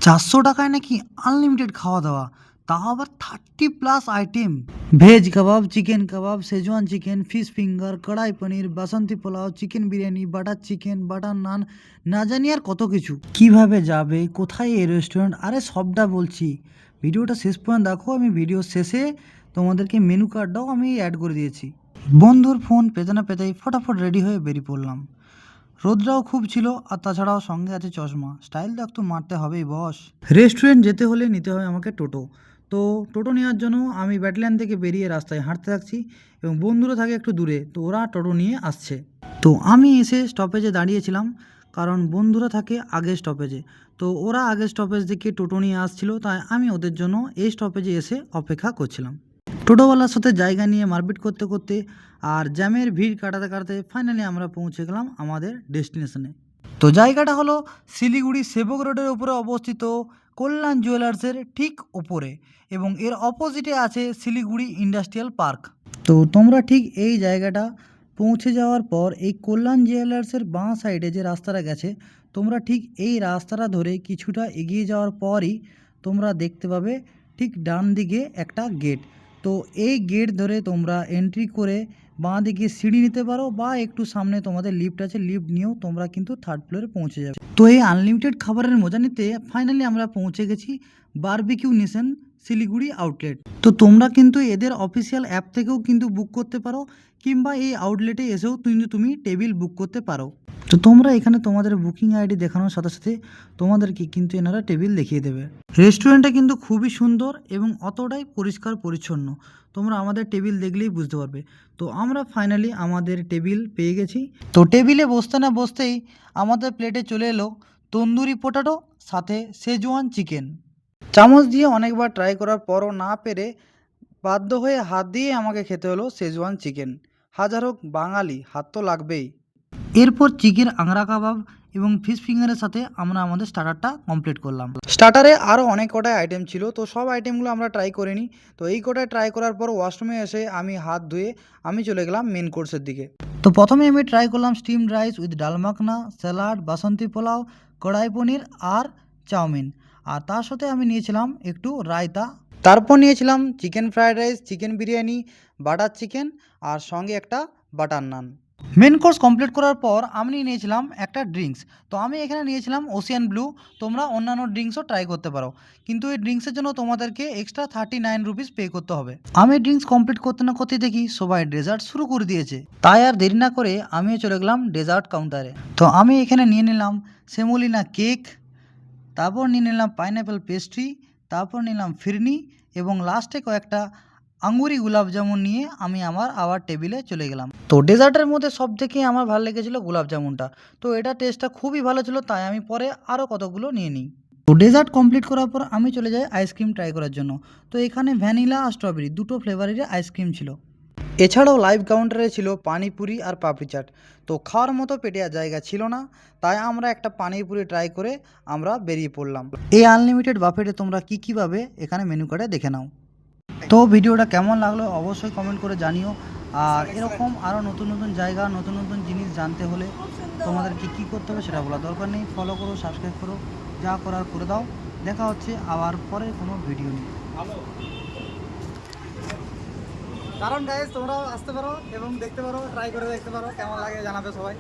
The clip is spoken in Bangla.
৳৪০০ নাকি আনলিমিটেড খাওয়া-দাওয়া, তাও আবার 30+ item. Veg kebab, chicken kebab, Schezwan chicken, fish finger, kadai paneer, basanti pulao, chicken biryani, butter chicken, butter naan, না জানি আর কত কিছু। কিভাবে যাবে, কোথায় এই রেস্টুরেন্ট, আরে সবটা বলছি। ভিডিওটা শেষ পর্যন্ত দেখো, আমি ভিডিওর শেষে তোমাদেরকে মেনু কার্ডটাও আমি অ্যাড করে দিয়েছি। বন্ধুর ফোন পেতে না পেতেই ফটাফট রেডি হয়ে বেরিয়ে পড়লাম। রোদটাও খুব ছিল, আর তাছাড়াও সঙ্গে আছে চশমা। স্টাইল তো একটু মারতে হবেই বস। রেস্টুরেন্ট যেতে হলে নিতে হবে আমাকে টোটো। তো টোটো নেওয়ার জন্য আমি ব্যাটালিয়ান থেকে বেরিয়ে রাস্তায় হাঁটতে থাকছি, এবং বন্ধুরা থাকে একটু দূরে, তো ওরা টোটো নিয়ে আসছে। তো আমি এসে স্টপেজে দাঁড়িয়েছিলাম, কারণ বন্ধুরা থাকে আগের স্টপেজে। তো ওরা আগের স্টপেজ থেকে টোটো নিয়ে আসছিল, তাই আমি ওদের জন্য এই স্টপেজে এসে অপেক্ষা করছিলাম। টোটোওয়ালার সাথে জায়গা নিয়ে মারপিট করতে করতে আর জ্যামের ভিড় কাটাতে কাটাতে ফাইনালি আমরা পৌঁছে গেলাম আমাদের ডেস্টিনেশনে। তো জায়গাটা হলো শিলিগুড়ি সেবক রোডের উপরে অবস্থিত, কল্যাণ জুয়েলার্সের ঠিক ওপরে, এবং এর অপোজিটে আছে শিলিগুড়ি ইন্ডাস্ট্রিয়াল পার্ক। তো তোমরা ঠিক এই জায়গাটা পৌঁছে যাওয়ার পর এই কল্যাণ জুয়েলার্সের বাঁ সাইডে যে রাস্তাটা গেছে, তোমরা ঠিক এই রাস্তাটা ধরে কিছুটা এগিয়ে যাওয়ার পরই তোমরা দেখতে পাবে ঠিক ডান দিকে একটা গেট। তো এই গেট ধরে তোমরা এন্ট্রি করে বাঁ দিকে সিঁড়ি নিতে পারো, বা একটু সামনে তোমাদের লিফট আছে, লিফট নিয়েও তোমরা কিন্তু 3rd ফ্লোরে পৌঁছে যাবে। তো এই আনলিমিটেড খাবারের মজা নিতে ফাইনালি আমরা পৌঁছে গেছি বারবিকিউ নেশন শিলিগুড়ি আউটলেট। তো তোমরা কিন্তু এদের অফিসিয়াল অ্যাপ থেকেও কিন্তু বুক করতে পারো, কিংবা এই আউটলেটে এসেও কিন্তু তুমি টেবিল বুক করতে পারো। তো তোমরা এখানে তোমাদের বুকিং আইডি দেখানোর সাথে সাথে তোমাদেরকে কিন্তু এনারা টেবিল দেখিয়ে দেবে। রেস্টুরেন্টটা কিন্তু খুবই সুন্দর এবং অতটাই পরিষ্কার পরিচ্ছন্ন, তোমরা আমাদের টেবিল দেখলেই বুঝতে পারবে। তো আমরা ফাইনালি আমাদের টেবিল পেয়ে গেছি। তো টেবিলে বসতে না বসতেই আমাদের প্লেটে চলে এলো তন্দুরি পোটাটো সাথে শেজওয়ান চিকেন। চামচ দিয়ে অনেকবার ট্রাই করার পরও না পেরে বাধ্য হয়ে হাত দিয়ে আমাকে খেতে হলো শেজওয়ান চিকেন। হাজার হোক বাঙালি, হাত তো লাগবেই। এরপর চিকেন আংরা কাবাব এবং ফিশ ফিঙ্গারের সাথে আমরা আমাদের স্টার্টারটা কমপ্লিট করলাম। স্টার্টারে আরও অনেক কটাই আইটেম ছিল, তো সব আইটেমগুলো আমরা ট্রাই করিনি। তো এই কটায় ট্রাই করার পর ওয়াশরুমে এসে আমি হাত ধুয়ে আমি চলে গেলাম মেন কোর্সের দিকে। তো প্রথমে আমি ট্রাই করলাম স্টিমড রাইস উইথ ডাল মাখনা, স্যালাড, বাসন্তী পোলাও, কড়াই পনির আর চাউমিন। আর তার সাথে আমি নিয়েছিলাম একটু রায়তা। তারপর নিয়েছিলাম chicken fried rice, chicken biryani, butter chicken, আর সঙ্গে একটা butter naan. Main course complete করার পর আমি নিয়েছিলাম একটা ড্রিঙ্কস। তো আমি এখানে নিয়েছিলাম ওশিয়ান ব্লু। তোমরা অন্যান্য ড্রিঙ্কসও ট্রাই করতে পারো, কিন্তু এই ড্রিঙ্কসের জন্য তোমাদেরকে এক্সট্রা 39 রুপিস পে করতে হবে। আমি ড্রিঙ্কস কমপ্লিট করতে না করতে দেখি সবাই ডেজার্ট শুরু করে দিয়েছে, তাই আর দেরি না করে আমিও চলে গেলাম ডেজার্ট কাউন্টারে। তো আমি এখানে নিয়ে নিলাম সেমোলিনা কেক, তারপর নিয়ে নিলাম পাইনঅ্যাপেল পেস্ট্রি, তারপর নিলাম ফিরনি, এবং লাস্টে কয়েকটা আঙ্গুরি গুলাব জামুন নিয়ে আমি আবার টেবিলে চলে গেলাম। তো ডেজার্টের মধ্যে সব থেকে আমার ভালো লেগেছিলো গোলাপ জামুনটা। তো এটা টেস্টটা খুবই ভালো ছিল, তাই আমি পরে আরও কতগুলো নিয়ে নিই। তো ডেজার্ট কমপ্লিট করার পর আমি চলে যাই আইসক্রিম ট্রাই করার জন্য। তো এখানে ভ্যানিলা আর স্ট্রবেরি দুটো ফ্লেভারের আইসক্রিম ছিল। এছাড়াও লাইভ কাউন্টারে ছিল পানিপুরি আর পাপড়ি চাট। তো খাওয়ার মতো পেটে আর জায়গা ছিল না, তাই আমরা একটা পানিপুরি ট্রাই করে আমরা বেরিয়ে পড়লাম। এই আনলিমিটেড বাফেটে তোমরা কী পাবে এখানে মেনু কার্ডে দেখে নাও। তো ভিডিওটা কেমন লাগলো অবশ্যই কমেন্ট করে জানিও। আর এরকম আরও নতুন নতুন জায়গা, নতুন নতুন জিনিস জানতে হলে তোমাদেরকে কী করতে হবে সেটা বলার দরকার নেই। ফলো করো, সাবস্ক্রাইব করো, যা করার করে দাও। দেখা হচ্ছে আবার পরের কোনো ভিডিও নিয়ে। কারণ গাইস তোমরাও আসতে পারো এবং দেখতে পারো, ট্রাই করে দেখতে পারো, কেমন লাগে জানাবে সবাই।